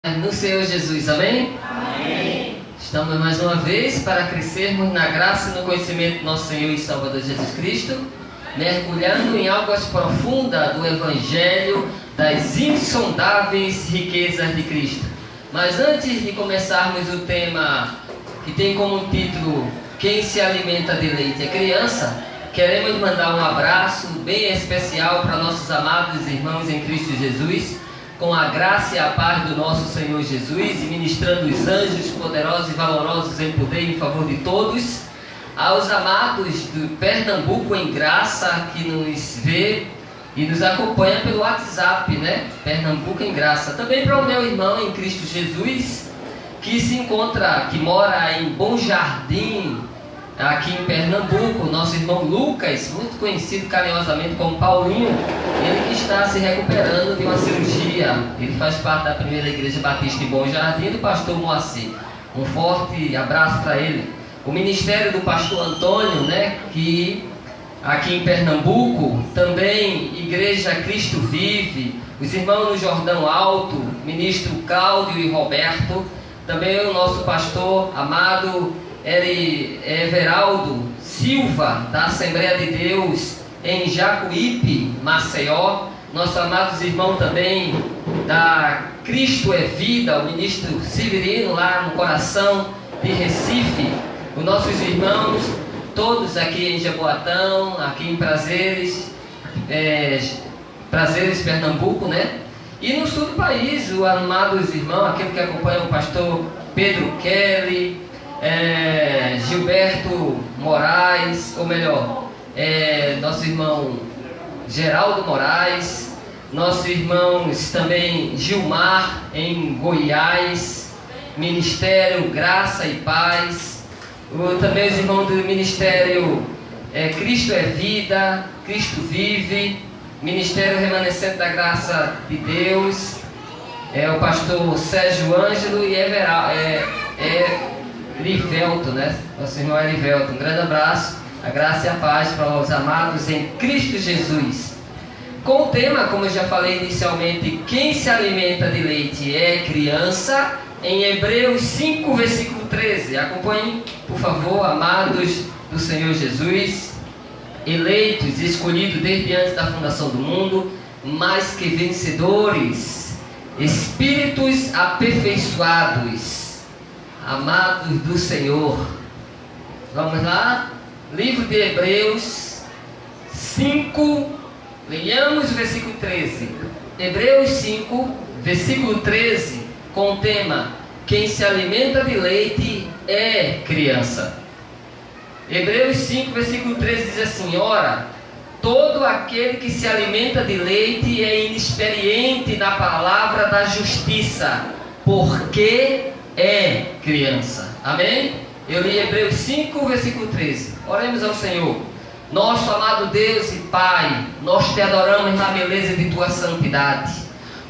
No Senhor Jesus, amém? Amém. Estamos mais uma vez para crescermos na graça e no conhecimento do nosso Senhor e Salvador Jesus Cristo, mergulhando em águas profundas do Evangelho, das insondáveis riquezas de Cristo. Mas antes de começarmos o tema que tem como título Quem se alimenta de leite é criança, queremos mandar um abraço bem especial para nossos amados irmãos em Cristo Jesus, com a graça e a paz do nosso Senhor Jesus, e ministrando os anjos poderosos e valorosos em poder em favor de todos, aos amados do Pernambuco em graça, que nos vê e nos acompanha pelo WhatsApp, né? Pernambuco em graça. Também para o meu irmão em Cristo Jesus, que mora em Bom Jardim, aqui em Pernambuco, nosso irmão Lucas, muito conhecido carinhosamente como Paulinho, ele que está se recuperando de uma cirurgia. Ele faz parte da primeira igreja batista em Bom Jardim, do pastor Moacir. Um forte abraço para ele. O ministério do pastor Antônio, né, que aqui em Pernambuco, também Igreja Cristo Vive, os irmãos no Jordão Alto, ministro Cláudio e Roberto, também o nosso pastor amado Everaldo Silva, da Assembleia de Deus em Jacuípe, Maceió, nossos amados irmãos também da Cristo é Vida, o ministro Severino lá no coração de Recife, os nossos irmãos todos aqui em Jaboatão, aqui em Prazeres Pernambuco, né? E no sul do país, os amados irmãos, aquele que acompanha o pastor Pedro Kelly, Gilberto Moraes, ou melhor, nosso irmão Geraldo Moraes, nossos irmãos também Gilmar em Goiás, Ministério Graça e Paz, também os irmãos do Ministério Cristo é Vida, Cristo Vive, Ministério Remanescente da Graça de Deus, o pastor Sérgio Ângelo e Erivelto, né? Nosso irmão Erivelto. Um grande abraço, a graça e a paz para os amados em Cristo Jesus. Com o tema, como eu já falei inicialmente, quem se alimenta de leite é criança, em Hebreus 5, versículo 13. Acompanhem, por favor, amados do Senhor Jesus, eleitos e escolhidos desde antes da fundação do mundo, mais que vencedores, espíritos aperfeiçoados, amados do Senhor. Vamos lá? Livro de Hebreus 5, leiamos o versículo 13. Hebreus 5, versículo 13, com o tema quem se alimenta de leite é criança. Hebreus 5, versículo 13 diz assim: ora, todo aquele que se alimenta de leite é inexperiente na palavra da justiça, porque é criança. Amém? Eu li Hebreus 5, versículo 13. Oremos ao Senhor. Nosso amado Deus e Pai, nós te adoramos na beleza de tua santidade.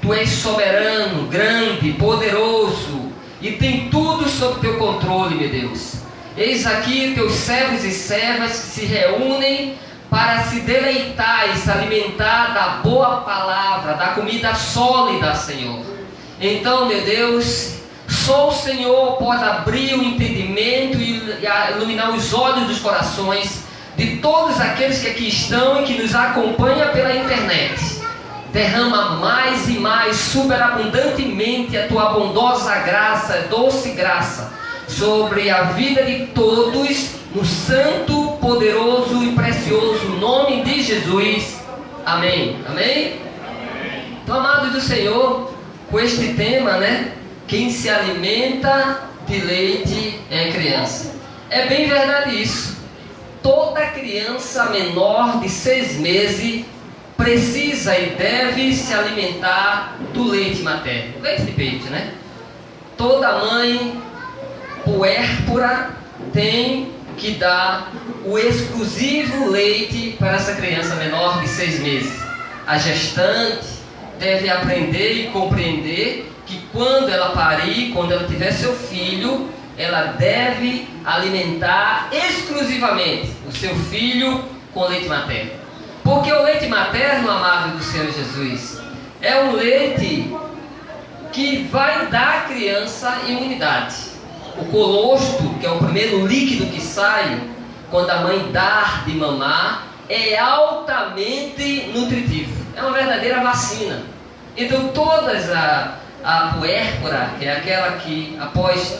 Tu és soberano, grande, poderoso e tem tudo sob teu controle, meu Deus. Eis aqui teus servos e servas que se reúnem para se deleitar e se alimentar da boa palavra, da comida sólida, Senhor. Então, meu Deus, só o Senhor pode abrir o entendimento e iluminar os olhos dos corações de todos aqueles que aqui estão e que nos acompanham pela internet. Derrama mais e mais, superabundantemente, a tua bondosa graça, doce graça, sobre a vida de todos, no santo, poderoso e precioso nome de Jesus. Amém. Amém? Então, amados do Senhor, com este tema, né? Quem se alimenta de leite é criança. É bem verdade isso. Toda criança menor de 6 meses precisa e deve se alimentar do leite materno. Leite de peito, né? Toda mãe puérpera tem que dar o exclusivo leite para essa criança menor de 6 meses. A gestante deve aprender e compreender que quando ela parir, quando ela tiver seu filho, ela deve alimentar exclusivamente o seu filho com leite materno. Porque o leite materno, amado do Senhor Jesus, é um leite que vai dar à criança imunidade. O colostro, que é o primeiro líquido que sai quando a mãe dá de mamar, é altamente nutritivo. É uma verdadeira vacina. Então todas a puérpera, que é aquela que após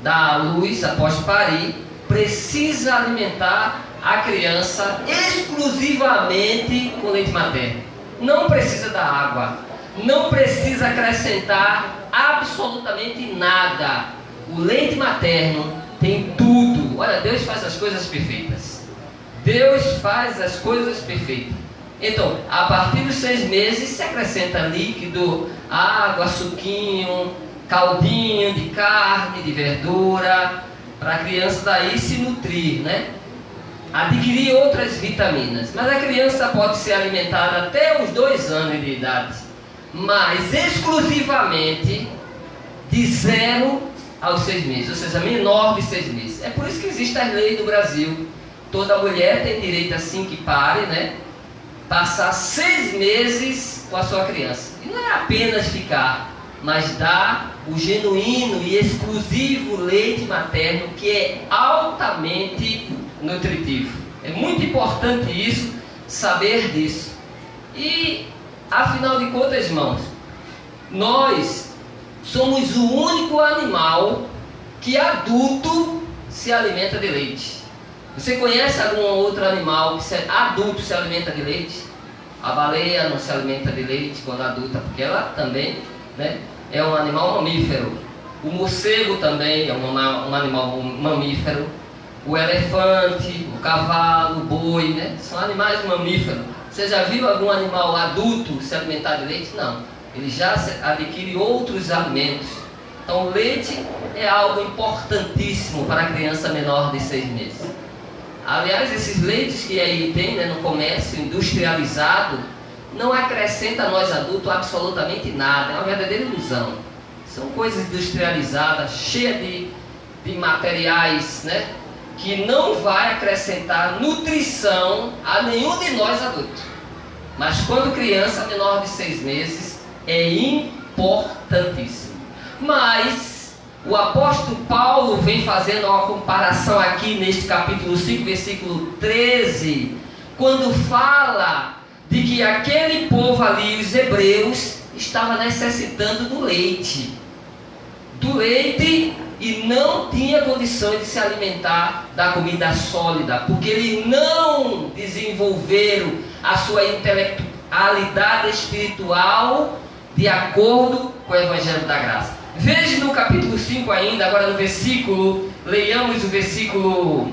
dar à luz, após parir, precisa alimentar a criança exclusivamente com leite materno. Não precisa dar água, não precisa acrescentar absolutamente nada. O leite materno tem tudo. Olha, Deus faz as coisas perfeitas. Deus faz as coisas perfeitas. Então, a partir dos 6 meses se acrescenta líquido, água, suquinho, caldinho de carne, de verdura, para a criança daí se nutrir, né? Adquirir outras vitaminas. Mas a criança pode ser alimentada até os 2 anos de idade, mas exclusivamente de 0 aos 6 meses, ou seja, menor de 6 meses. É por isso que existe as leis do Brasil. Toda mulher tem direito, assim que pare, né, passar 6 meses com a sua criança. E não é apenas ficar, mas dar o genuíno e exclusivo leite materno, que é altamente nutritivo. É muito importante isso, saber disso. E, afinal de contas, irmãos, nós somos o único animal que adulto se alimenta de leite. Você conhece algum outro animal que adulto se alimenta de leite? A baleia não se alimenta de leite quando adulta, porque ela também, né, é um animal mamífero. O morcego também é um animal mamífero. O elefante, o cavalo, o boi, né, são animais mamíferos. Você já viu algum animal adulto se alimentar de leite? Não. Ele já adquire outros alimentos. Então o leite é algo importantíssimo para a criança menor de 6 meses. Aliás, esses leites que aí tem, né, no comércio industrializado, não acrescenta a nós adultos absolutamente nada. É uma verdadeira ilusão. São coisas industrializadas, cheias de materiais, né, que não vai acrescentar nutrição a nenhum de nós adultos. Mas quando criança menor de 6 meses, é importantíssimo. Mas o apóstolo Paulo vem fazendo uma comparação aqui neste capítulo 5, versículo 13, quando fala de que aquele povo ali, os hebreus, estava necessitando do leite. E não tinha condições de se alimentar da comida sólida, porque eles não desenvolveram a sua intelectualidade espiritual de acordo com o Evangelho da Graça. Veja no capítulo 5 ainda, agora no versículo, leiamos o versículo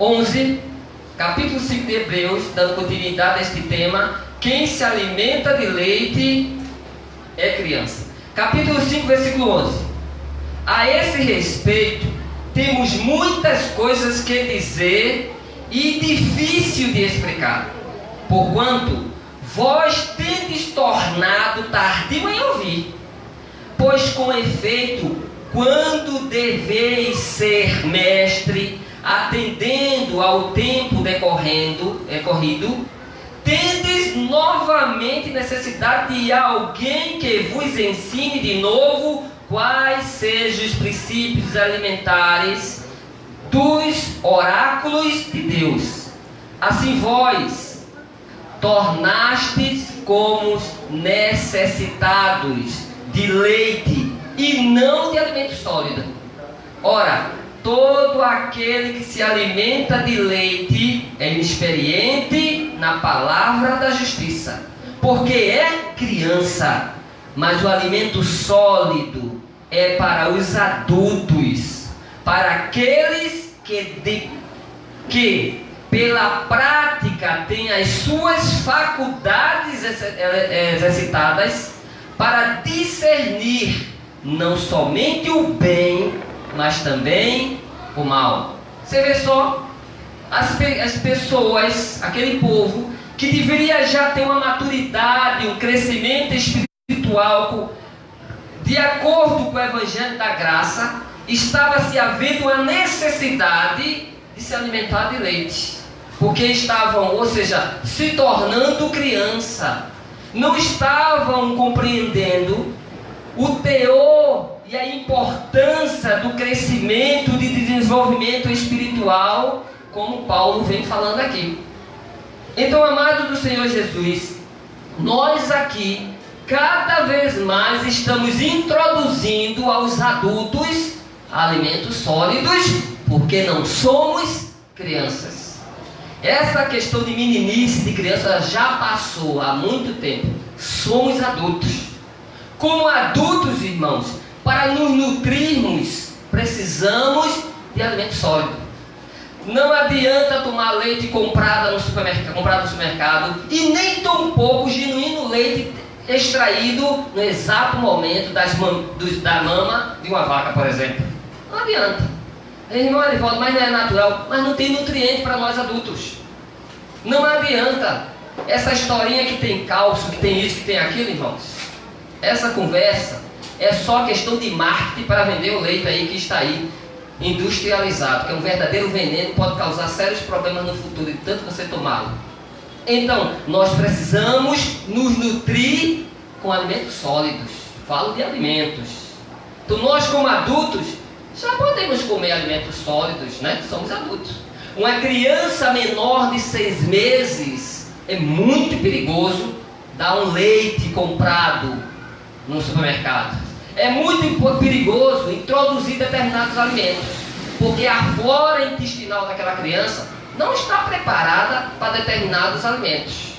11, capítulo 5 de Hebreus, dando continuidade a este tema: quem se alimenta de leite é criança. Capítulo 5, versículo 11. A esse respeito, temos muitas coisas que dizer e difícil de explicar, porquanto vós tendes tornado tardio em ouvir. Pois com efeito, quando deveis ser mestre, atendendo ao tempo decorrido, tendes novamente necessidade de alguém que vos ensine de novo quais sejam os princípios alimentares dos oráculos de Deus. Assim vós tornastes como necessitados de leite e não de alimento sólido. Ora, todo aquele que se alimenta de leite é inexperiente na palavra da justiça, porque é criança. Mas o alimento sólido é para os adultos, para aqueles que pela prática têm as suas faculdades exercitadas para discernir não somente o bem, mas também o mal. Você vê só, as pessoas, aquele povo que deveria já ter uma maturidade, um crescimento espiritual de acordo com o Evangelho da Graça, estava se havendo uma necessidade de se alimentar de leite, porque estavam, ou seja, se tornando criança, não estavam compreendendo o teor e a importância do crescimento, de desenvolvimento espiritual, como Paulo vem falando aqui. Então, amado do Senhor Jesus, nós aqui, cada vez mais estamos introduzindo aos adultos alimentos sólidos, porque não somos crianças. Essa questão de meninice, de criança, já passou há muito tempo. Somos adultos. Como adultos, irmãos, para nos nutrirmos, precisamos de alimento sólido. Não adianta tomar leite comprado no supermercado e nem tampouco genuíno leite extraído no exato momento da mama de uma vaca, por exemplo. Não adianta. Irmão Arivaldo, mas não é natural. Mas não tem nutriente para nós adultos. Não adianta. Essa historinha que tem cálcio, que tem isso, que tem aquilo, irmãos. Essa conversa é só questão de marketing para vender o leite aí que está aí industrializado, que é um verdadeiro veneno, pode causar sérios problemas no futuro, de tanto você tomá-lo. Então, nós precisamos nos nutrir com alimentos sólidos. Falo de alimentos. Então, nós como adultos, já podemos comer alimentos sólidos, né? Somos adultos. Uma criança menor de 6 meses é muito perigoso dar um leite comprado no supermercado. É muito perigoso introduzir determinados alimentos, porque a flora intestinal daquela criança não está preparada para determinados alimentos.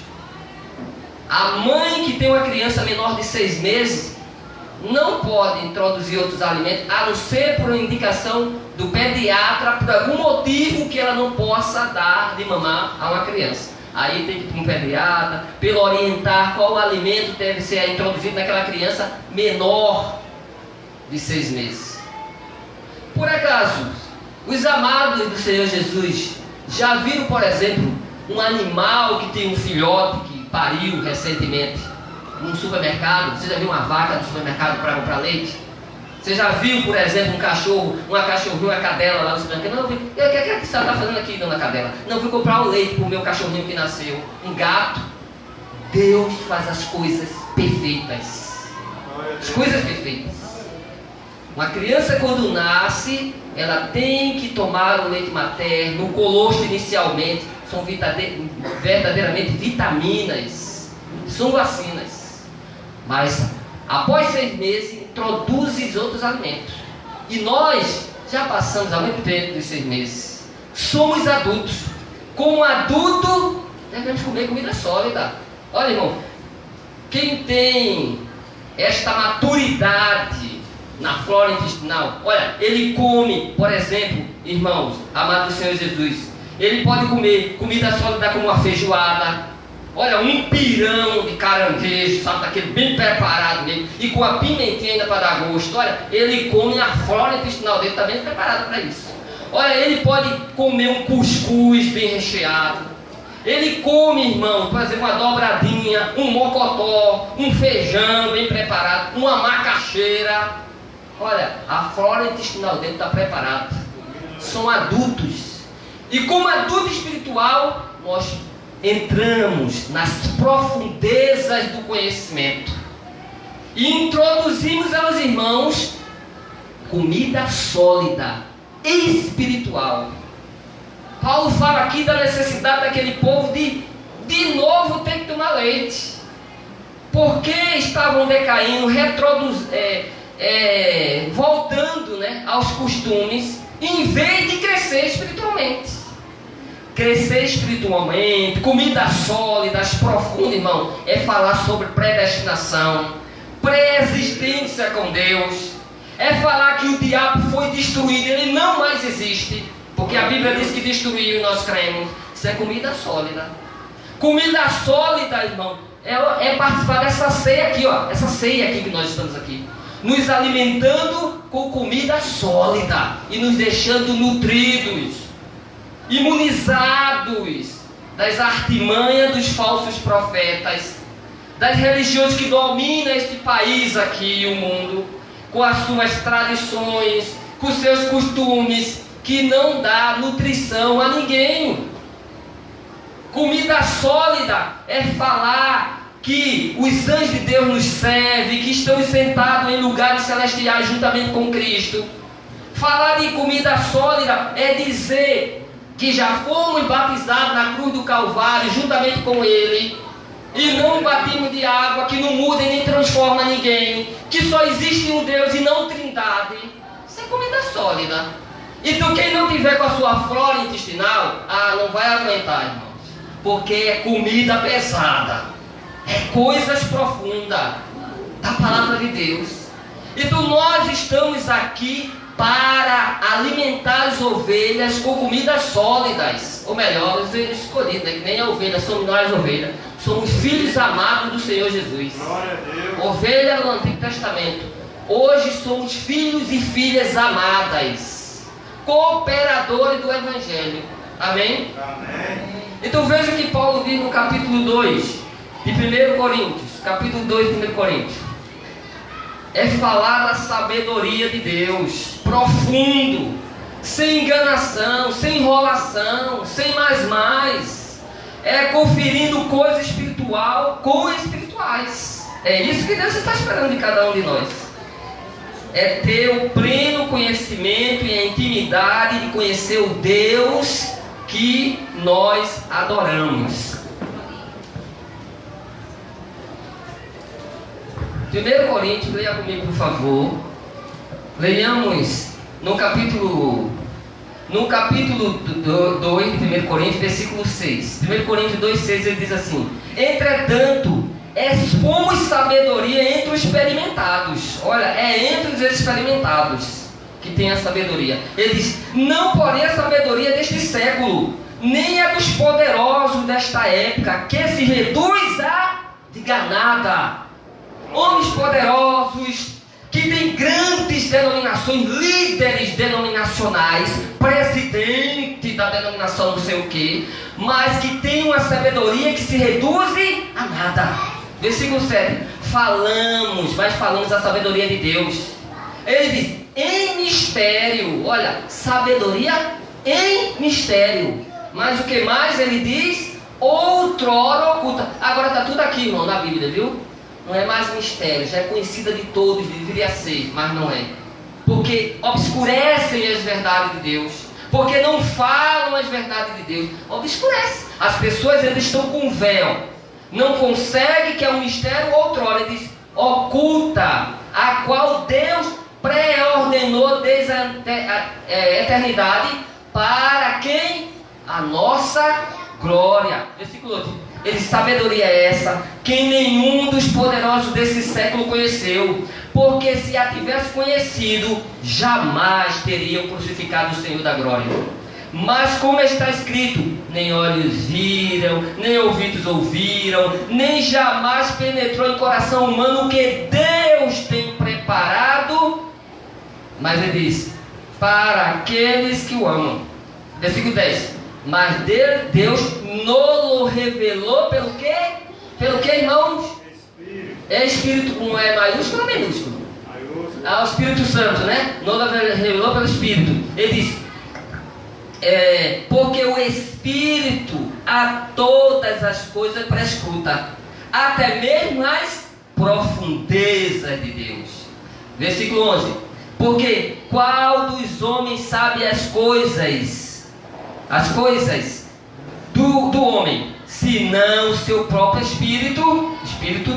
A mãe que tem uma criança menor de 6 meses não pode introduzir outros alimentos, a não ser por indicação do pediatra, por algum motivo que ela não possa dar de mamar a uma criança. Aí tem que ir para um pediatra, pelo orientar qual alimento deve ser introduzido naquela criança menor de 6 meses. Por acaso, os amados do Senhor Jesus já viram, por exemplo, um animal que tem um filhote que pariu recentemente num supermercado? Você já viu uma vaca no supermercado para comprar leite? Você já viu, por exemplo, um cachorro, uma cachorrinha, uma cadela lá no supermercado? Não, o que a senhora está fazendo aqui, dona cadela? Não, fui comprar o leite para o meu cachorrinho que nasceu. Um gato. Deus faz as coisas perfeitas. As coisas perfeitas. Uma criança, quando nasce, ela tem que tomar o leite materno. O colostro, inicialmente, são verdadeiramente vitaminas. São vacinas. Mas, após 6 meses, introduz outros alimentos. E nós já passamos há muito tempo dos 6 meses. Somos adultos. Como adulto, devemos comer comida sólida. Olha, irmão, quem tem esta maturidade na flora intestinal, olha, ele come, por exemplo, irmãos, amado do Senhor Jesus, ele pode comer comida sólida como uma feijoada, olha, um pirão de caranguejo, sabe, daquele bem preparado mesmo, e com a pimentinha ainda para dar gosto. Olha, ele come, a flora intestinal dele está bem preparada para isso. Olha, ele pode comer um cuscuz bem recheado. Ele come, irmão, por exemplo, uma dobradinha, um mocotó, um feijão bem preparado, uma macaxeira. Olha, a flora intestinal dele está preparada. São adultos. E como adulto espiritual, nós entramos nas profundezas do conhecimento e introduzimos aos irmãos comida sólida, espiritual. Paulo fala aqui da necessidade daquele povo de novo ter que tomar leite, porque estavam decaindo, voltando, né, aos costumes, em vez de crescer espiritualmente. Crescer espiritualmente, comida sólida, profunda, irmão, é falar sobre predestinação, pré-existência com Deus, é falar que o diabo foi destruído, ele não mais existe, porque a Bíblia diz que destruiu e nós cremos. Isso é comida sólida. Comida sólida, irmão, é participar dessa ceia aqui, ó, essa ceia aqui que nós estamos aqui, nos alimentando com comida sólida e nos deixando nutridos, imunizados das artimanhas dos falsos profetas, das religiões que dominam este país aqui e o mundo, com as suas tradições, com seus costumes, que não dá nutrição a ninguém. Comida sólida é falar que os anjos de Deus nos servem, que estamos sentados em lugares celestiais juntamente com Cristo. Falar de comida sólida é dizer que já fomos batizados na cruz do Calvário juntamente com Ele, e não batismo de água que não muda e nem transforma ninguém, que só existe um Deus e não trindade. Isso é comida sólida. Então quem não tiver com a sua flora intestinal, não vai aguentar, irmãos, porque é comida pesada, é coisas profundas da palavra de Deus. Então nós estamos aqui para alimentar as ovelhas com comidas sólidas, ou melhor, os escolhidos, né? Que nem a ovelha, somos nós ovelhas, somos filhos amados do Senhor Jesus. Glória a Deus. Ovelha no Antigo Testamento, hoje somos filhos e filhas amadas, cooperadores do Evangelho. Amém? Amém. Então veja o que Paulo diz no capítulo 2 de 1 Coríntios, capítulo 2 de 1 Coríntios. É falar da sabedoria de Deus, profundo, sem enganação, sem enrolação, sem mais. É conferindo coisa espiritual com espirituais. É isso que Deus está esperando de cada um de nós. É ter o pleno conhecimento e a intimidade de conhecer o Deus que nós adoramos. 1 Coríntios, leia comigo por favor. Leiamos no capítulo 2 de 1 Coríntios, versículo 6. 1 Coríntios 2,6 ele diz assim: entretanto, expomos sabedoria entre os experimentados. Olha, é entre os experimentados que tem a sabedoria. Ele diz: não porém a sabedoria deste século, nem a dos poderosos desta época, que se reduz a nada. Homens poderosos, que têm grandes denominações, líderes denominacionais, presidente da denominação não sei o que, mas que tem uma sabedoria que se reduz a nada. Versículo 7. Mas falamos a sabedoria de Deus. Ele diz, em mistério. Olha, sabedoria em mistério. Mas o que mais ele diz? Outrora oculta. Agora está tudo aqui, irmão, na Bíblia, viu? Não é mais mistério, já é conhecida de todos, deveria ser, mas não é. Porque obscurecem as verdades de Deus, porque não falam as verdades de Deus, obscurece. As pessoas ainda estão com véu, não conseguem, que é um mistério outrora, ele diz, oculta, a qual Deus pré-ordenou desde a eternidade, para quem? A nossa glória. Versículo 8. Ele, sabedoria é essa, que nenhum dos poderosos desse século conheceu, porque se a tivesse conhecido, jamais teriam crucificado o Senhor da glória. Mas como está escrito, nem olhos viram, nem ouvidos ouviram, nem jamais penetrou em coração humano o que Deus tem preparado. Mas ele diz, para aqueles que o amam. Versículo 10. Mas Deus nos revelou pelo quê? Pelo que, irmãos? Espírito. É Espírito, não é maiúsculo ou minúsculo? O Espírito Santo, né? Nos revelou pelo Espírito. Ele diz, porque o Espírito a todas as coisas prescruta, até mesmo as profundezas de Deus. Versículo 11. Porque qual dos homens sabe as coisas do homem, senão o seu próprio espírito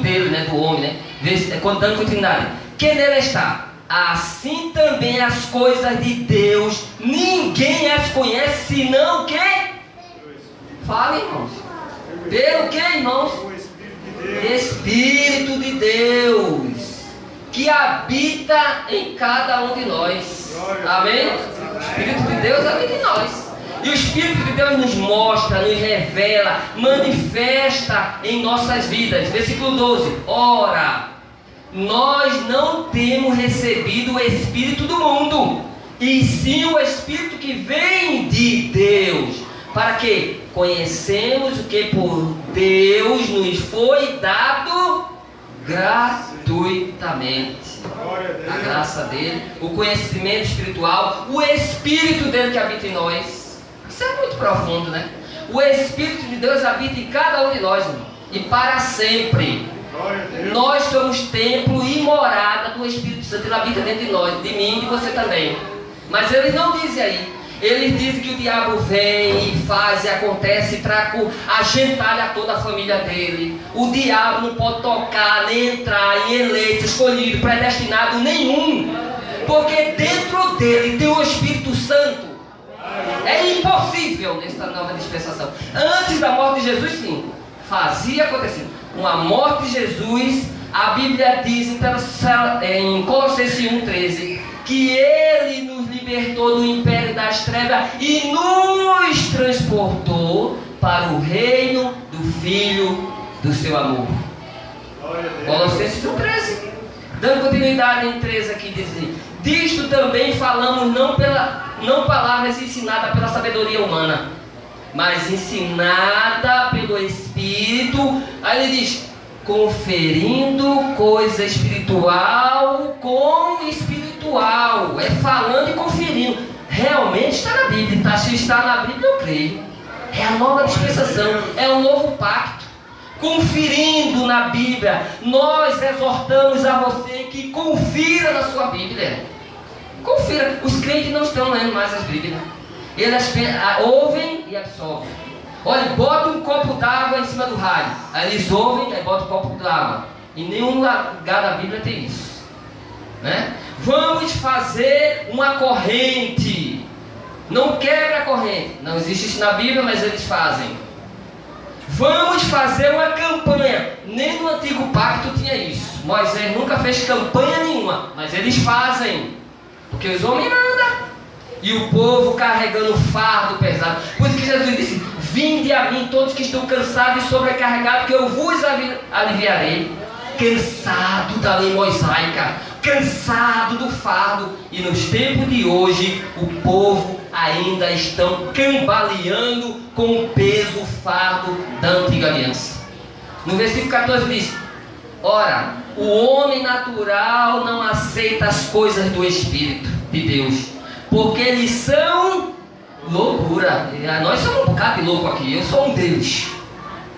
dele, né, do homem, né, contando continuidade, que nele está. Assim também as coisas de Deus, ninguém as conhece, senão o que? Fala, irmãos. Pelo que, irmãos? Espírito de Deus, que habita em cada um de nós. Amém? O Espírito de Deus habita em nós. E o Espírito de Deus nos mostra, nos revela, manifesta em nossas vidas. Versículo 12. Ora, nós não temos recebido o Espírito do mundo, e sim o Espírito que vem de Deus, para que conhecemos o que por Deus nos foi dado gratuitamente. A graça dele, o conhecimento espiritual, o Espírito dele que habita em nós. Isso é muito profundo, né? O Espírito de Deus habita em cada um de nós, irmão. e para sempre. Nós somos templo e morada do Espírito Santo. Ele habita dentro de nós, de mim e de você também. Mas eles não dizem aí. Eles dizem que o diabo vem e faz e acontece para agentar toda a família dele. O diabo não pode tocar, nem entrar em eleito, escolhido, predestinado nenhum. Porque dentro dele tem o Espírito Santo. É impossível nesta nova dispensação. Antes da morte de Jesus, sim, fazia acontecer. Com a morte de Jesus, a Bíblia diz em Colossenses 1,13 que Ele nos libertou do império das trevas e nos transportou para o reino do Filho do seu amor. Colossenses 1,13. Dando continuidade em 13 aqui, diz assim: disto também falamos não palavras ensinadas pela sabedoria humana, mas ensinada pelo Espírito. Aí ele diz: conferindo coisa espiritual com espiritual. É falando e conferindo. Realmente está na Bíblia. Se está na Bíblia, eu creio. É a nova dispensação. É o novo pacto. Conferindo na Bíblia. Nós exortamos a você que confira na sua Bíblia. Confira. Os crentes não estão lendo mais as Bíblias. Eles ouvem e absorvem. Olha, bota um copo d'água em cima do rádio. Aí eles ouvem e botam um copo d'água. Em nenhum lugar da Bíblia tem isso, né? Vamos fazer uma corrente. Não quebra a corrente. Não existe isso na Bíblia, mas eles fazem. Vamos fazer uma campanha. Nem no Antigo Pacto tinha isso. Moisés nunca fez campanha nenhuma, mas eles fazem. Porque os homens andam e o povo carregando fardo pesado. Por isso que Jesus disse: vinde a mim todos que estão cansados e sobrecarregados, que eu vos aliviarei. Cansado da lei mosaica, cansado do fardo. E nos tempos de hoje o povo ainda estão cambaleando com o peso, o fardo da antiga aliança. No versículo 14 diz: ora, o homem natural não aceita as coisas do Espírito de Deus, porque eles são loucura. Nós somos um bocado de louco aqui. Eu sou um deles.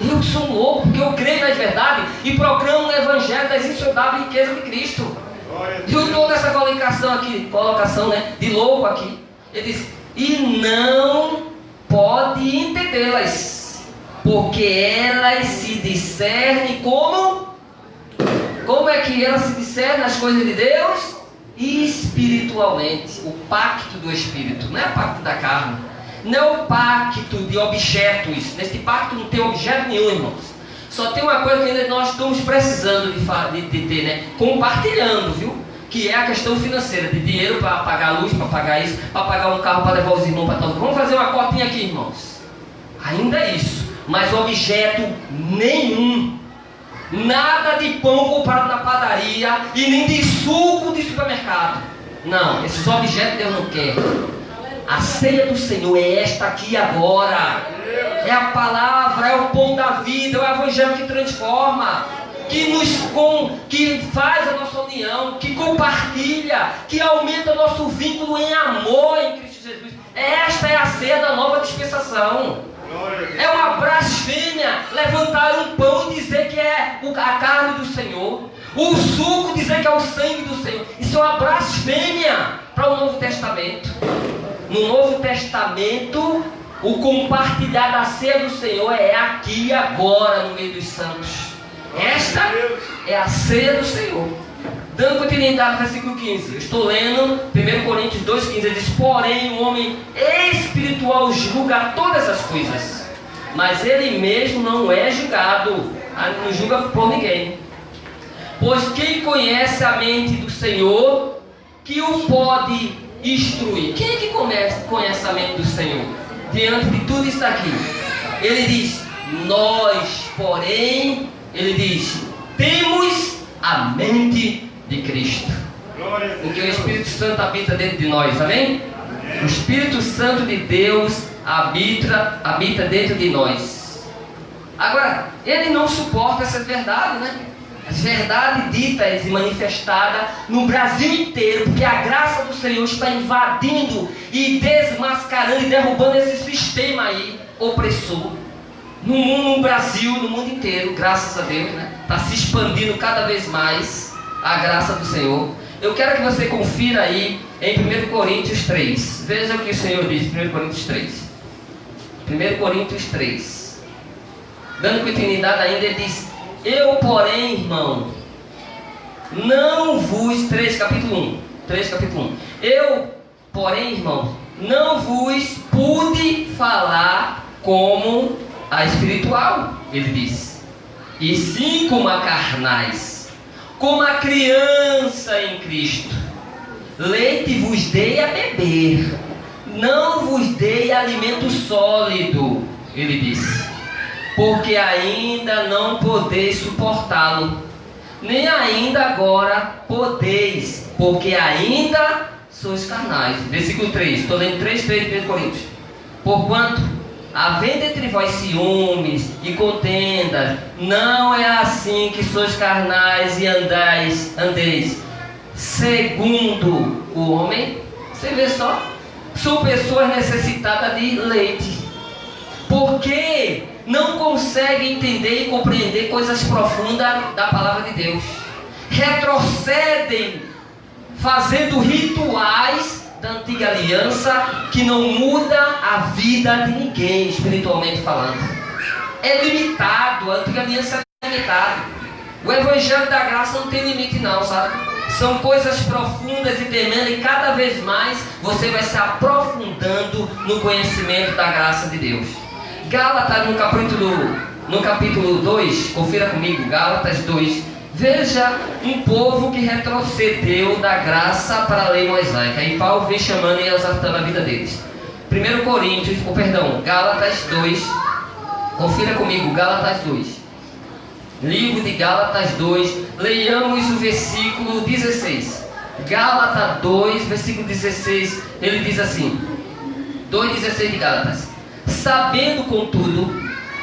Eu sou louco porque eu creio nas verdades e proclamo o Evangelho das insondáveis riquezas de Cristo. E eu estou nessa colocação, né, de louco aqui. Ele diz: e não pode entendê-las, porque elas se discernem como? Como é que elas se discernem as coisas de Deus? Espiritualmente. O pacto do Espírito, não é o pacto da carne, não é o pacto de objetos. Neste pacto não tem objeto nenhum, irmãos. Só tem uma coisa que ainda nós estamos precisando de ter, né? Compartilhando, viu? Que é a questão financeira, de dinheiro para pagar a luz, para pagar isso, para pagar um carro para levar os irmãos para todo. Vamos fazer uma cotinha aqui, irmãos. Ainda é isso, mas objeto nenhum. Nada de pão comprado na padaria e nem de suco de supermercado. Não, esses objetos Deus não quer. A ceia do Senhor é esta aqui agora. É a palavra, é o pão da vida, é o Evangelho que transforma, que faz a nossa união, que compartilha, que aumenta o nosso vínculo em amor em Cristo Jesus. Esta é a ceia da nova dispensação. É uma blasfêmia levantar um pão e dizer que é a carne do Senhor, o suco dizer que é o sangue do Senhor. Isso é uma blasfêmia para o Novo Testamento. No Novo Testamento, o compartilhar da ceia do Senhor é aqui e agora no meio dos santos. Esta é a ceia do Senhor. Dando continuidade no versículo 15. Eu estou lendo 1 Coríntios 2,15. Ele diz: porém o homem espiritual julga todas as coisas, mas ele mesmo não é julgado. Não julga por ninguém. Pois quem conhece a mente do Senhor, que o pode instruir? Quem é que conhece a mente do Senhor? Diante de tudo isso aqui, ele diz: nós, porém, ele diz, temos a mente de Cristo. Porque o Espírito Santo habita dentro de nós, amém? O Espírito Santo de Deus habita dentro de nós. Agora, ele não suporta essas verdades, né? As verdades ditas e manifestadas no Brasil inteiro, porque a graça do Senhor está invadindo e desmascarando e derrubando esse sistema aí opressor. no mundo, no Brasil, no mundo inteiro, graças a Deus, né? Está se expandindo cada vez mais a graça do Senhor. Eu quero que você confira aí em 1 Coríntios 3. Veja o que o Senhor diz em 1 Coríntios 3. 1 Coríntios 3. Dando continuidade ainda, ele diz: eu, porém, irmão, não vos... 3, capítulo 1. 3, capítulo 1. Eu, porém, irmão, não vos pude falar como a espiritual, ele diz, e sim como a carnais, como a criança em Cristo. Leite vos dei a beber, não vos dei alimento sólido, ele diz, porque ainda não podeis suportá-lo, nem ainda agora podeis, porque ainda sois carnais. Versículo 3, estou lendo 3 de Coríntios. Porquanto, havendo entre vós ciúmes e contendas, não é assim que sois carnais e andeis segundo o homem. Você vê só, são pessoas necessitadas de leite, porque não conseguem entender e compreender coisas profundas da palavra de Deus. Retrocedem fazendo rituais da antiga aliança que não muda a vida de ninguém, espiritualmente falando. É limitado, a antiga aliança é limitada. O evangelho da graça não tem limite não, sabe? São coisas profundas e tremendas, e cada vez mais você vai se aprofundando no conhecimento da graça de Deus. Gálatas no capítulo 2, confira comigo, Gálatas 2. Veja um povo que retrocedeu da graça para a lei mosaica. Aí Paulo vem chamando e exaltando a vida deles. 1 Gálatas 2. Confira comigo, Gálatas 2. Livro de Gálatas 2. Leiamos o versículo 16. Gálatas 2, versículo 16. Ele diz assim: 2,16 de Gálatas. Sabendo, contudo,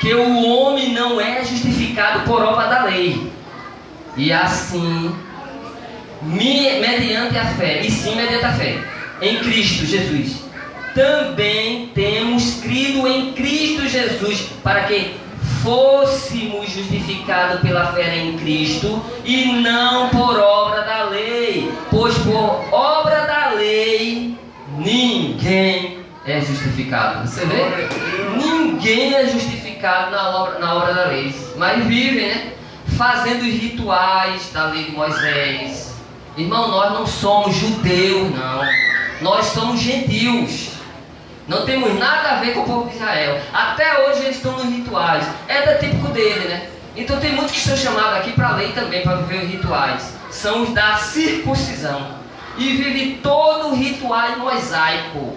que o homem não é justificado por obra da lei, e assim, mediante a fé, em Cristo Jesus, também temos crido em Cristo Jesus, para que fôssemos justificados pela fé em Cristo, e não por obra da lei, pois por obra da lei ninguém é justificado. Você vê? Ninguém é justificado na obra da lei, mas vivem, né? Fazendo os rituais da lei de Moisés. Irmão, nós não somos judeus, não. Nós somos gentios. Não temos nada a ver com o povo de Israel. Até hoje eles estão nos rituais. É típico dele, né? Então tem muitos que são chamados aqui para a lei também, para viver os rituais. São os da circuncisão. E vive todo o ritual mosaico.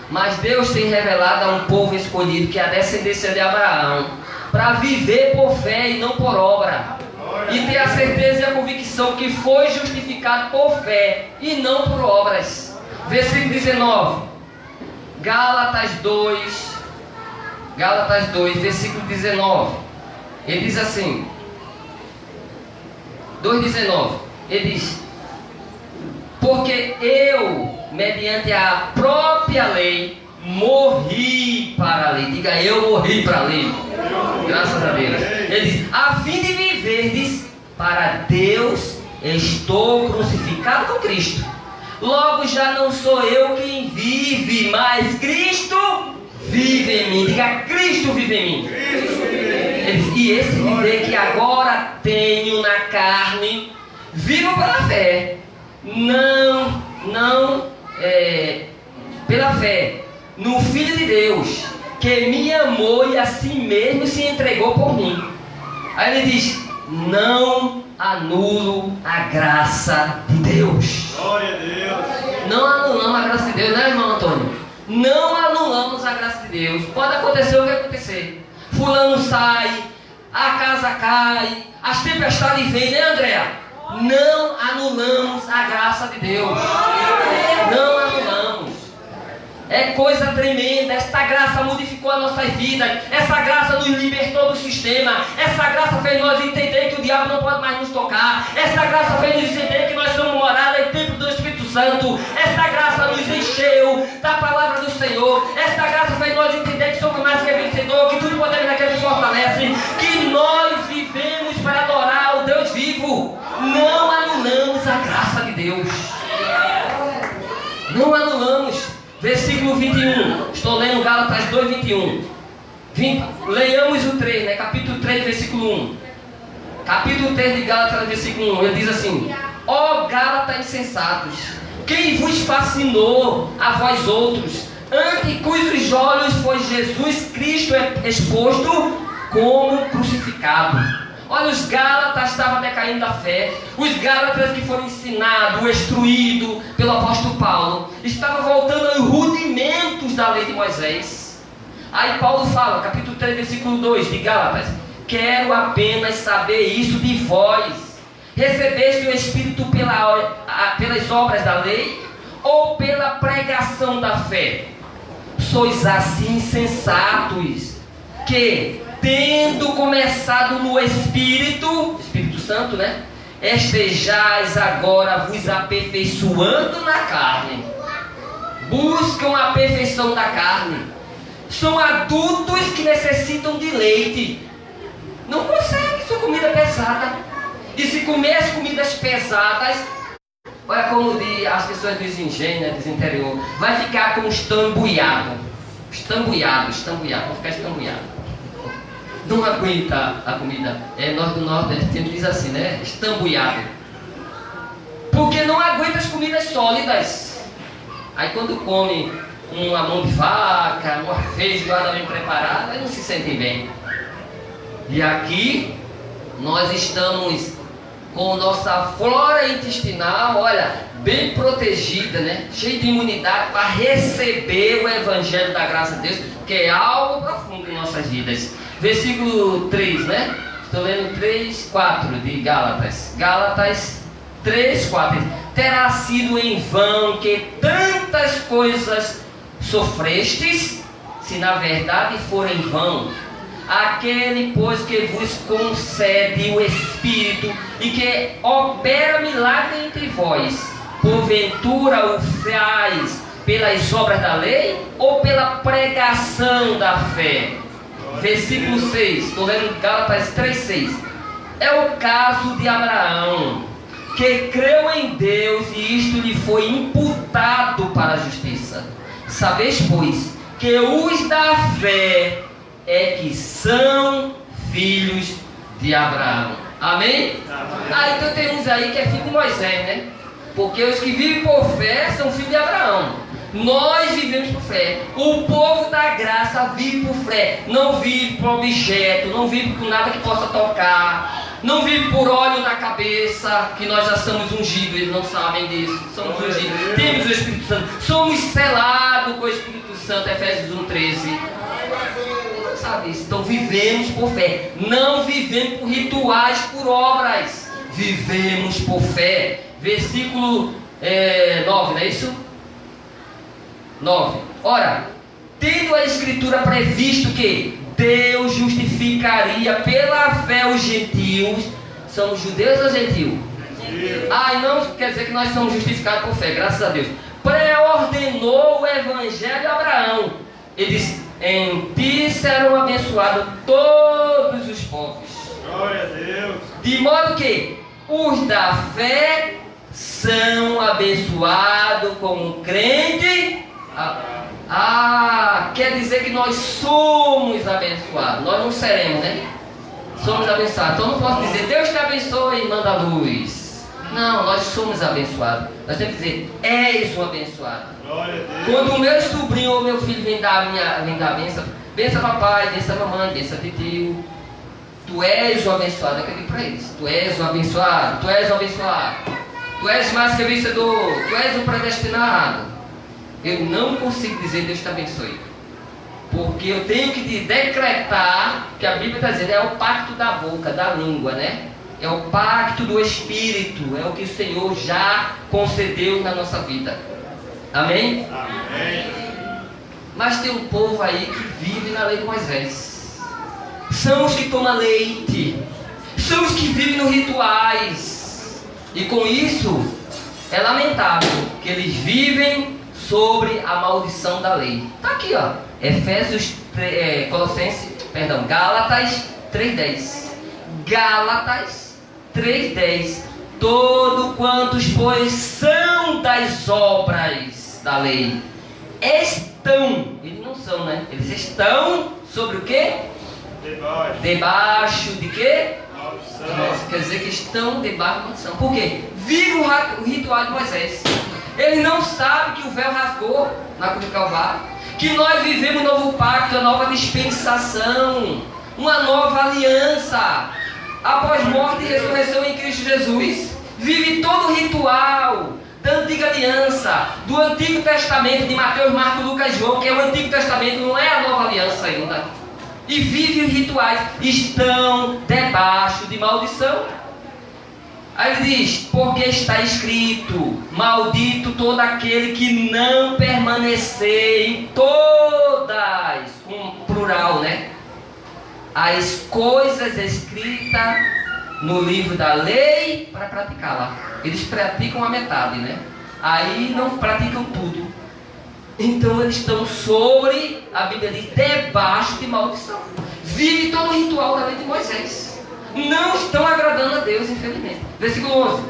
Mas Deus tem revelado a um povo escolhido, que é a descendência de Abraão, para viver por fé e não por obra, e ter a certeza e a convicção que foi justificado por fé e não por obras. Versículo 19, Gálatas 2, versículo 19, ele diz assim, 2,19, ele diz: porque eu, mediante a própria lei, morri para a lei. Diga, eu morri para a lei. Graças a Deus. Ele diz: a fim de viverdes para Deus, estou crucificado com Cristo. Logo já não sou eu quem vive, mas Cristo vive em mim. Diga, Cristo vive em mim. Ele diz: e esse viver que agora tenho na carne, vivo pela fé. Pela fé no Filho de Deus, que me amou e a si mesmo se entregou por mim. Aí ele diz: não anulo a graça de Deus. Glória a Deus. Não anulamos a graça de Deus, né, irmão Antônio? Não anulamos a graça de Deus. Pode acontecer o que acontecer. Fulano sai, a casa cai, as tempestades vêm, né, Andréa? Não anulamos a graça de Deus. Não anulamos. É coisa tremenda. Esta graça modificou a nossa vida. Essa graça nos libertou do sistema. Essa graça fez nós entender que o diabo não pode mais nos tocar. Essa graça fez nos entender que nós somos morada e templo do Espírito Santo. Esta graça graça nos encheu da palavra do Senhor. Esta graça faz nós entender que somos mais que vencedor, que tudo podemos naquele que fortalece, que nós vivemos para adorar o Deus vivo. Não anulamos a graça de Deus. Não anulamos. Versículo 21. Estou lendo Gálatas 2, 21. Leiamos o 3, né? Capítulo 3, versículo 1. Capítulo 3 de Gálatas, versículo 1. Ele diz assim: ó Gálatas insensatos, quem vos fascinou a vós outros, ante cujos olhos foi Jesus Cristo exposto como crucificado. Olha, os Gálatas estavam decaindo da fé. Os Gálatas que foram ensinados, instruídos pelo apóstolo Paulo, estavam voltando aos rudimentos da lei de Moisés. Aí Paulo fala, capítulo 3, versículo 2 de Gálatas: quero apenas saber isso de vós. Recebeste o Espírito pelas obras da lei ou pela pregação da fé? Sois assim insensatos, que, tendo começado no Espírito Santo, né? Estejais agora vos aperfeiçoando na carne. Buscam a perfeição da carne. São adultos que necessitam de leite. Não conseguem sua comida pesada. E se comer as comidas pesadas, olha como as pessoas dos engenhos, né, dos interior, vai ficar como estambuiado. Estambuiado, vão ficar estambuiado. Não aguenta a comida. Nós do norte, a gente diz assim, né? Estambuiado. Porque não aguenta as comidas sólidas. Aí quando come uma mão de vaca, uma feijoada bem preparada, eles não se sentem bem. E aqui nós estamos com nossa flora intestinal, olha, bem protegida, né? Cheia de imunidade para receber o Evangelho da graça de Deus, que é algo profundo em nossas vidas. Versículo 3, né? Estou lendo 3, 4 de Gálatas. Gálatas 3, 4. Terá sido em vão que tantas coisas sofrestes, se na verdade for em vão. Aquele, pois, que vos concede o Espírito e que opera milagre entre vós, porventura o faz pelas obras da lei ou pela pregação da fé? Versículo 6, estou lendo Gálatas 3,6. É o caso de Abraão, que creu em Deus e isto lhe foi imputado para a justiça. Sabeis, pois, que os da fé é que são filhos de Abraão. Amém? Amém. Então tem uns aí que é filho de Moisés, né? Porque os que vivem por fé são filhos de Abraão. Nós vivemos por fé. O povo da graça vive por fé. Não vive por objeto, não vive por nada que possa tocar, não vive por óleo na cabeça, que nós já somos ungidos. Eles não sabem disso. Somos ungidos, temos o Espírito Santo, somos selados com o Espírito Santo. Efésios 1,13. Não sabe isso. Então vivemos por fé. Não vivemos por rituais, por obras. Vivemos por fé. Versículo 9, não é isso? 9. Ora, tendo a Escritura previsto que Deus justificaria pela fé os gentios. São os judeus ou gentios? E não quer dizer que nós somos justificados por fé, graças a Deus. Preordenou o Evangelho de Abraão. Ele disse: em ti serão abençoados todos os povos. Glória a Deus. De modo que os da fé são abençoados como crente. Quer dizer que nós somos abençoados. Nós não seremos, né? Somos abençoados. Então não posso dizer Deus te abençoe e manda luz. Não, nós somos abençoados. Nós temos que dizer: és um abençoado. Glória a Deus. Quando o meu sobrinho ou meu filho vem dar a benção, benção papai, benção mamãe, benção tio, tu és um abençoado. Eu digo para eles: tu és um abençoado, tu és um abençoado, tu és mais que vencedor, tu és um predestinado. Eu não consigo dizer Deus te abençoe, porque eu tenho que decretar que a Bíblia está dizendo, é o pacto da boca, da língua, né? É o pacto do Espírito, é o que o Senhor já concedeu na nossa vida. Amém? Amém. Mas tem um povo aí que vive na lei de Moisés. São os que tomam leite, são os que vivem nos rituais. E com isso é lamentável que eles vivem sobre a maldição da lei. Está aqui, ó. Gálatas 3:10. Gálatas 3:10. Todo quantos, pois, são das obras da lei, estão, eles não são, né? Eles estão sobre o quê? Debaixo de quê? Maldição. Quer dizer que estão debaixo de maldição. Por quê? Vive o ritual de Moisés. Ele não sabe que o véu rasgou na cruz do Calvário, que nós vivemos um novo pacto, uma nova dispensação, uma nova aliança. Após morte e ressurreição em Cristo Jesus, vive todo o ritual da antiga aliança, do Antigo Testamento, de Mateus, Marcos, Lucas e João, que é o Antigo Testamento, não é a nova aliança ainda. E vive os rituais, estão debaixo de maldição. Aí ele diz, porque está escrito, maldito todo aquele que não permanecer em todas, com plural, né? As coisas escritas no livro da lei para praticá-la. Eles praticam a metade, né? Aí não praticam tudo. Então eles estão sobre, a Bíblia diz, debaixo de maldição. Vive todo o ritual da lei de Moisés. Não estão agradando a Deus, infelizmente. Versículo 11.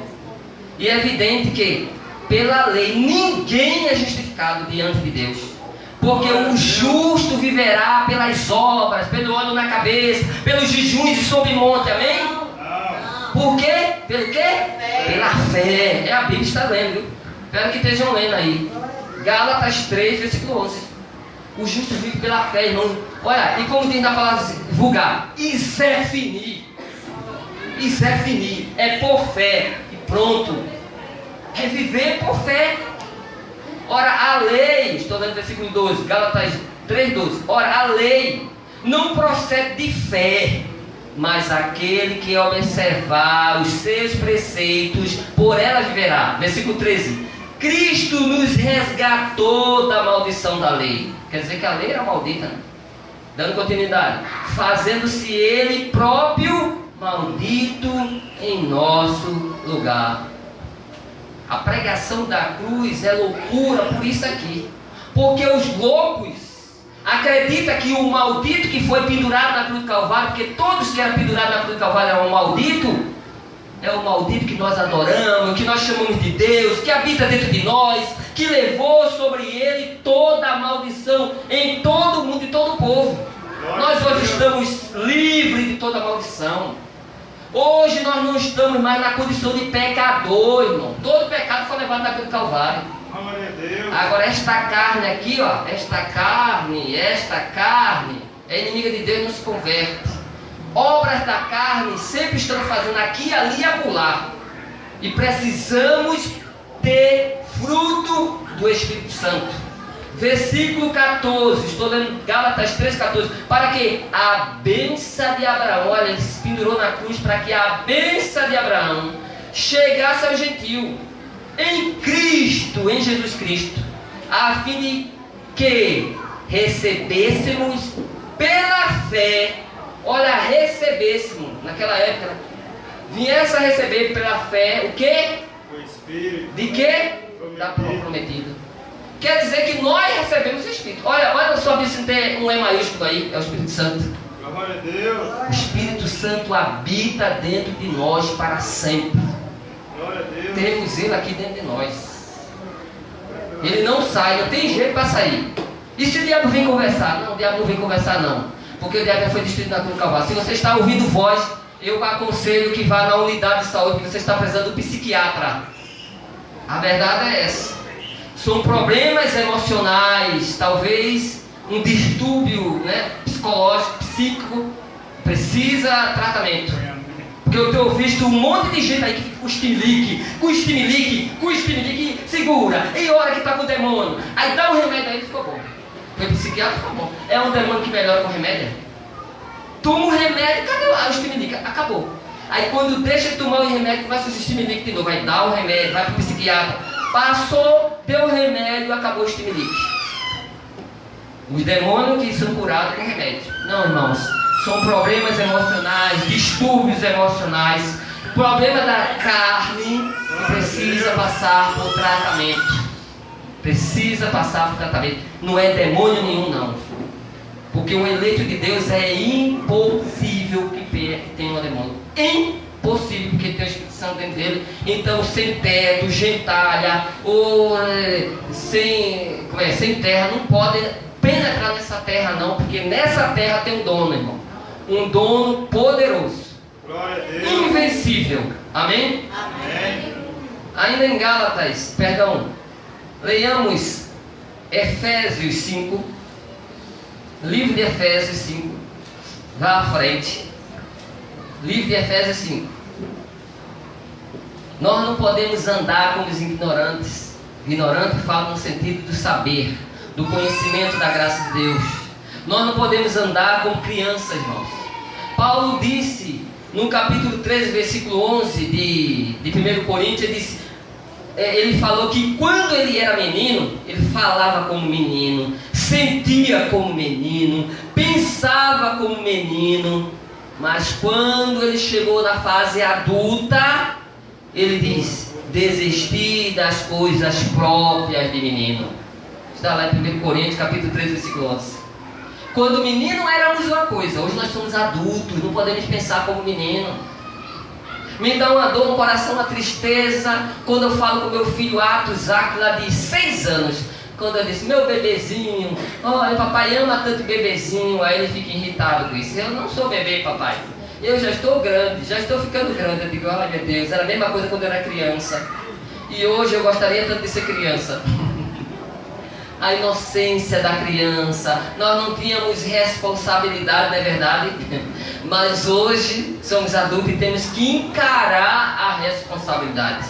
E é evidente que, pela lei, ninguém é justificado diante de Deus. Porque o justo viverá pelas obras, pelo óleo na cabeça, pelos jejuns e sob monte, amém? Por quê? Pelo quê? Pela fé. É a Bíblia que está lendo, viu? Espero que estejam lendo aí. Gálatas 3, versículo 11. O justo vive pela fé, irmão. Olha, e como diz na palavra vulgar, isso é finir. Isso é finir. É por fé. E pronto. É viver por fé. Ora, a lei, estou lendo versículo 12, Gálatas 3:12. Ora, a lei não procede de fé, mas aquele que observar os seus preceitos, por ela viverá. Versículo 13. Cristo nos resgatou da maldição da lei. Quer dizer que a lei era maldita, né? Dando continuidade. Fazendo-se ele próprio maldito em nosso lugar. A pregação da cruz é loucura por isso aqui. Porque os loucos acreditam que o maldito que foi pendurado na cruz do Calvário, porque todos que eram pendurados na cruz do Calvário eram um maldito, é o maldito que nós adoramos, que nós chamamos de Deus, que habita dentro de nós, que levou sobre ele toda a maldição em todo o mundo e todo o povo. Nós hoje estamos livres de toda a maldição. Hoje nós não estamos mais na condição de pecador, irmão. Todo pecado foi levado na cruz do Calvário. Agora esta carne aqui, ó, esta carne é inimiga de Deus, não se converte. Obras da carne sempre estamos fazendo aqui, ali e acolá. E precisamos ter fruto do Espírito Santo. Versículo 14, estou lendo Gálatas 3:14. Para que a bênção de Abraão, olha, ele se pendurou na cruz para que a bênção de Abraão chegasse ao gentio em Cristo, em Jesus Cristo, a fim de que recebêssemos pela fé. Olha, recebêssemos, naquela época, viesse a receber pela fé o quê? O Espírito. De quê? Da prometida. Quer dizer que nós recebemos o Espírito. Olha só, se tem um E maiúsculo aí, é o Espírito Santo. Glória a Deus. O Espírito Santo habita dentro de nós para sempre. Glória a Deus. Temos ele aqui dentro de nós. Ele não sai, não tem jeito para sair. E se o diabo vem conversar? Não, o diabo não vem conversar não. Porque o diabo já foi destruído na cruz do Calvário. Se você está ouvindo voz, eu aconselho que vá na unidade de saúde, porque você está precisando do psiquiatra. A verdade é essa. São problemas emocionais, talvez um distúrbio, né, psicológico, psíquico, precisa tratamento. Porque eu tenho visto um monte de gente aí que fica com espinilique, segura, e hora que está com o demônio. Aí dá um remédio aí e ficou bom. Foi psiquiatra, ficou bom. É um demônio que melhora com remédio? Toma o remédio, cadê lá o espinilique? Acabou. Aí quando deixa de tomar o remédio, começa o espinilique de novo. Vai dar o remédio, vai para o psiquiatra. Passou, deu o remédio, acabou o espinilique. Os demônios que são curados com remédio. Não, irmãos. São problemas emocionais, distúrbios emocionais, problema da carne que precisa passar por tratamento. Precisa passar por tratamento. Não é demônio nenhum, não. Porque o eleito de Deus é impossível que tenha um demônio. Impossível, porque tem o Espírito Santo dentro dele. Então, sem teto, gentalha, ou sem terra, não pode penetrar nessa terra, não. Porque nessa terra tem um dono, irmão. Um dono poderoso. Glória a Deus. Invencível. Amém? Amém. Ainda em Gálatas, leiamos Efésios 5. Livro de Efésios 5. Vá à frente. Livro de Efésios 5. Nós não podemos andar como os ignorantes. Ignorante fala no sentido do saber, do conhecimento da graça de Deus. Nós não podemos andar como crianças, irmãos. Paulo disse no capítulo 13, versículo 11 de 1 Coríntios, ele falou que quando ele era menino, ele falava como menino, sentia como menino, pensava como menino, mas quando ele chegou na fase adulta, ele diz: desistir das coisas próprias de menino. Está lá em 1 Coríntios, capítulo 13, versículo 11. Quando menino éramos uma coisa, hoje nós somos adultos, não podemos pensar como menino. Me dá uma dor no coração, uma tristeza, quando eu falo com meu filho Atos Áquila, de 6 anos. Quando eu disse: meu bebezinho, olha, papai ama tanto bebezinho. Aí ele fica irritado com isso. Eu não sou bebê, papai. Eu já estou grande, já estou ficando grande. Eu digo: ai meu Deus, era a mesma coisa quando eu era criança. E hoje eu gostaria tanto de ser criança. A inocência da criança, nós não tínhamos responsabilidade, não é verdade? Mas hoje somos adultos e temos que encarar a responsabilidade.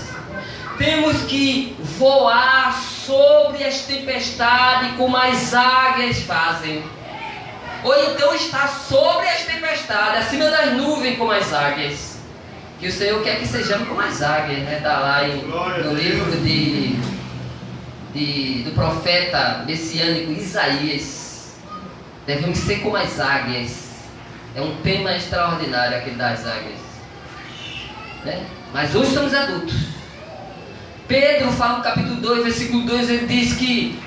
Temos que voar sobre as tempestades como as águias fazem. Ou então estar sobre as tempestades, acima das nuvens como as águias. Que o Senhor quer que sejamos como as águias, né? Está lá no livro do profeta messiânico Isaías. Devemos ser como as águias. É um tema extraordinário aquele das águias, né? Mas hoje somos adultos. Pedro fala no capítulo 2, versículo 2, ele diz que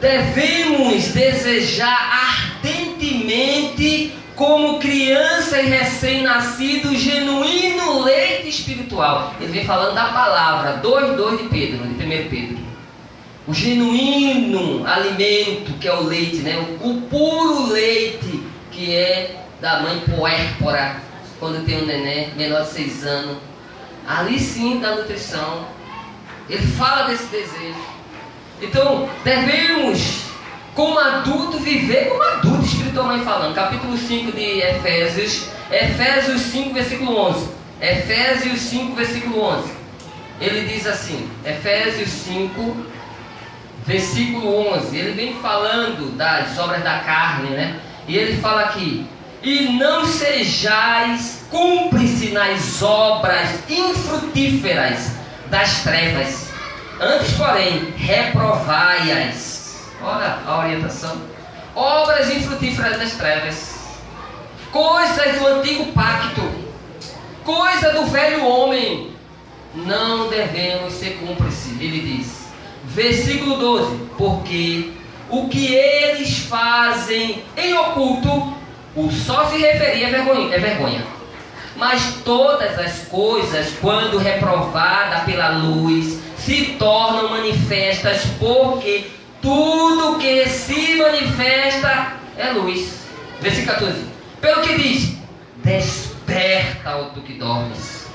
devemos desejar ardentemente, como criança e recém-nascido, genuíno leite espiritual. Ele vem falando da palavra, 2:2 de Pedro, de 1 Pedro. O genuíno alimento, que é o leite, né? O puro leite, que é da mãe puérpera, quando tem um neném menor de 6 anos. Ali sim da nutrição. Ele fala desse desejo. Então, devemos, como adulto, viver como adulto, espiritualmente falando. Capítulo 5 de Efésios, Efésios 5, versículo 11. Efésios 5, versículo 11. Ele diz assim, Efésios 5, versículo 11. Ele vem falando das obras da carne, né? E ele fala aqui: e não sejais cúmplices nas obras infrutíferas das trevas, antes, porém, reprovai-as. Olha a orientação. Obras infrutíferas das trevas, coisas do antigo pacto, coisa do velho homem, não devemos ser cúmplices. Ele diz, versículo 12: porque o que eles fazem em oculto, o só se referir é vergonha. Mas todas as coisas, quando reprovadas pela luz, se tornam manifestas, porque tudo que se manifesta é luz. Versículo 14. Pelo que diz: desperta, ó tu que dormes,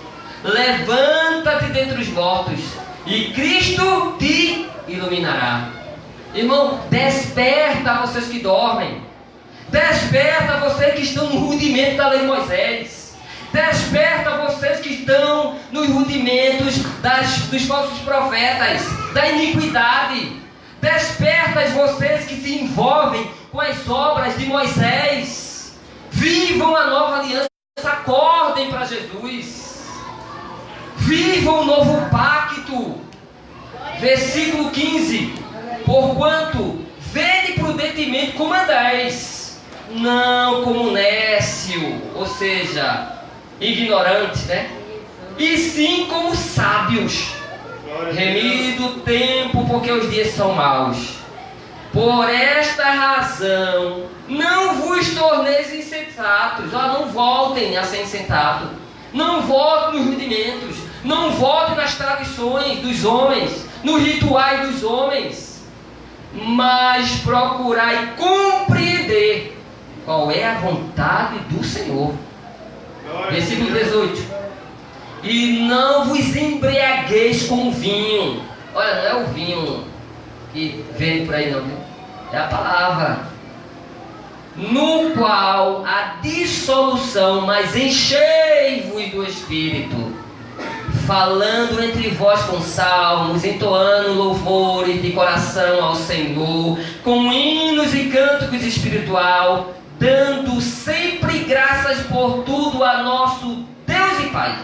levanta-te dentre os mortos, e Cristo te iluminará. Irmão, desperta vocês que dormem. Desperta vocês que estão no rudimento da lei de Moisés. Desperta vocês que estão nos rudimentos dos falsos profetas, da iniquidade. Desperta vocês que se envolvem com as obras de Moisés. Vivam a nova aliança, acordem para Jesus. Vivam o novo pacto. Versículo 15: porquanto vede prudentemente como andais, não como nécio, ou seja, ignorante, né? E sim como sábios, Remido o tempo, porque os dias são maus. Por esta razão, não vos torneis insensatos. Não voltem a ser insensatos. Não voltem nos rudimentos. Não voltem nas tradições dos homens, nos rituais dos homens. Mas procurai compreender qual é a vontade do Senhor. Versículo 18. E não vos embriagueis com vinho. Olha, não é o vinho que vem por aí não, viu? É a palavra. No qual há dissolução, mas enchei-vos do Espírito, falando entre vós com salmos, entoando louvores de coração ao Senhor, com hinos e cânticos espiritual, dando sempre graças por tudo a nosso Deus e Pai,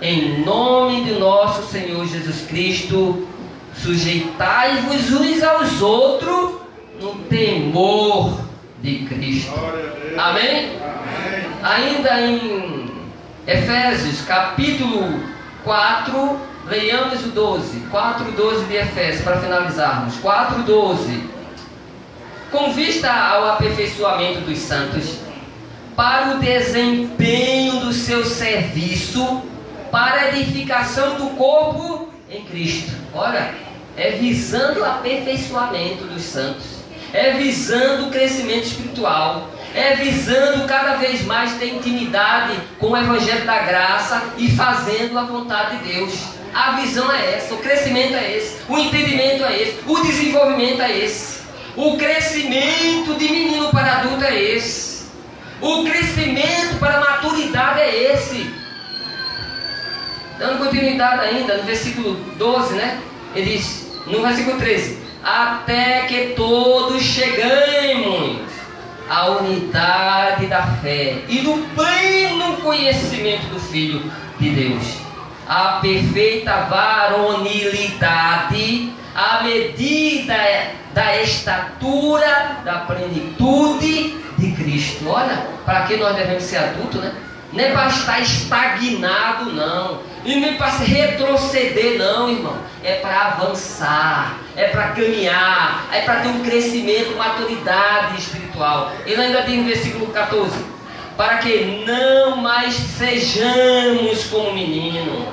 em nome do nosso Senhor Jesus Cristo. Sujeitai-vos uns aos outros no temor de Cristo. Amém? Ainda em Efésios capítulo 4, leiamos o 12. 4:12 de Efésios, para finalizarmos. 4:12. Com vista ao aperfeiçoamento dos santos, para o desempenho do seu serviço, para a edificação do corpo em Cristo. Olha, é visando o aperfeiçoamento dos santos, é visando o crescimento espiritual, é visando cada vez mais ter intimidade com o Evangelho da Graça e fazendo a vontade de Deus. A visão é essa, o crescimento é esse, o entendimento é esse, o desenvolvimento é esse, o crescimento de menino para adulto é esse, o crescimento para a maturidade é esse. Dando continuidade ainda no versículo 12, né? Ele diz, no versículo 13: até que todos cheguemos à unidade da fé e do pleno conhecimento do Filho de Deus, a perfeita varonilidade, à medida da estatura da plenitude de Cristo. Olha, para que nós devemos ser adultos, né? Não é para estar estagnado, não. E nem para se retroceder, não, irmão. É para avançar, é para caminhar, é para ter um crescimento, maturidade espiritual. Ele ainda diz no versículo 14: para que não mais sejamos como menino.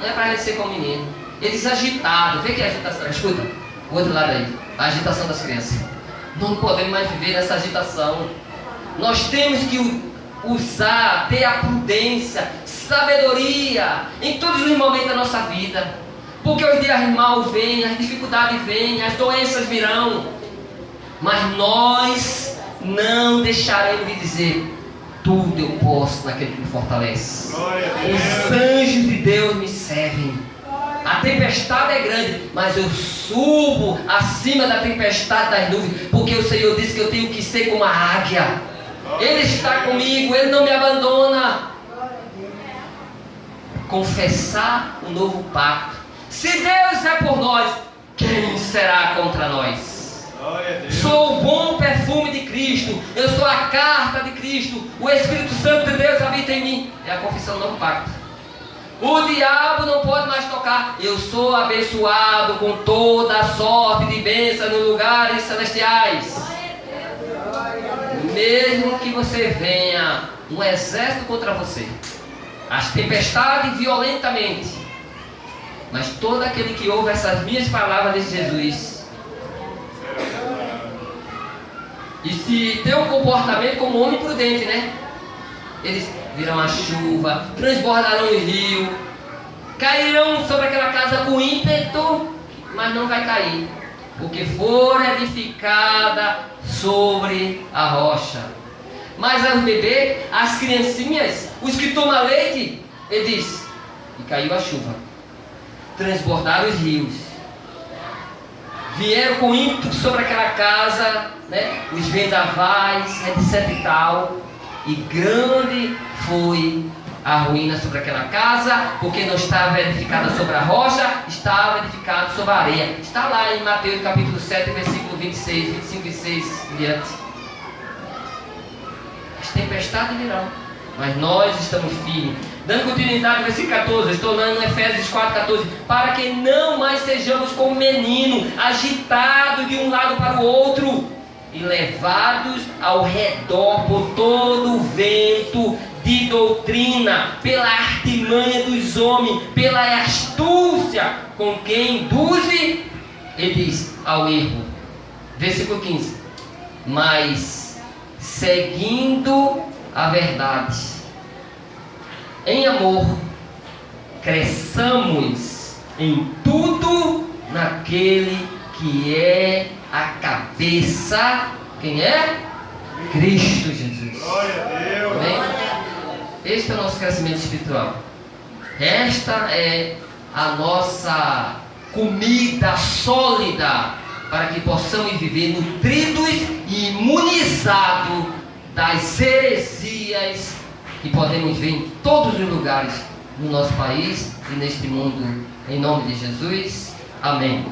Não é para a gente ser como menino. Ele diz agitado. Vê que é agitação. Escuta, o outro lado aí. A agitação das crianças. Não podemos mais viver nessa agitação. Nós temos que usar, ter a prudência, sabedoria em todos os momentos da nossa vida, porque os dias maus vêm, as dificuldades vêm, as doenças virão, mas nós não deixaremos de dizer: tudo eu posso naquele que me fortalece. Os anjos de Deus me servem. A tempestade é grande, mas eu subo acima da tempestade das nuvens, porque o Senhor disse que eu tenho que ser como a águia. Ele está comigo, Ele não me abandona. Confessar o novo pacto. Se Deus é por nós, quem será contra nós? Sou o bom perfume de Cristo. Eu sou a carta de Cristo. O Espírito Santo de Deus habita em mim. É a confissão do novo pacto. O diabo não pode mais tocar. Eu sou abençoado com toda a sorte de bênçãos nos lugares celestiais. Mesmo que você venha um exército contra você, as tempestades violentamente, mas todo aquele que ouve essas minhas palavras de Jesus e se tem um comportamento como homem prudente, né? Eles virão a chuva, transbordarão o rio, cairão sobre aquela casa com ímpeto, mas não vai cair, porque for edificada sobre a rocha. Mas aos bebês, as criancinhas, os que tomam leite, ele diz: e caiu a chuva, transbordaram os rios, vieram com ímpeto sobre aquela casa, né? Os vendavais, etc e tal, e grande foi a ruína sobre aquela casa, porque não estava edificada sobre a rocha, estava edificada sobre a areia. Está lá em Mateus capítulo 7, versículo 26, 25 e 26 em diante. As tempestades virão, mas nós estamos firmes, Dando continuidade ao versículo 14, eu estou lendo Efésios 4,14. Para que não mais sejamos como menino, agitados de um lado para o outro e levados ao redor por todo o vento de doutrina, pela artimanha dos homens, pela astúcia com quem induzem, ele diz, ao erro. Versículo 15. Mas seguindo a verdade, em amor, cresçamos em tudo naquele que é a cabeça. Quem é? Cristo Jesus. Glória a Deus. Amém? Este é o nosso crescimento espiritual. Esta é a nossa comida sólida para que possamos viver nutridos e imunizados das heresias que podemos ver em todos os lugares no nosso país e neste mundo. Em nome de Jesus. Amém.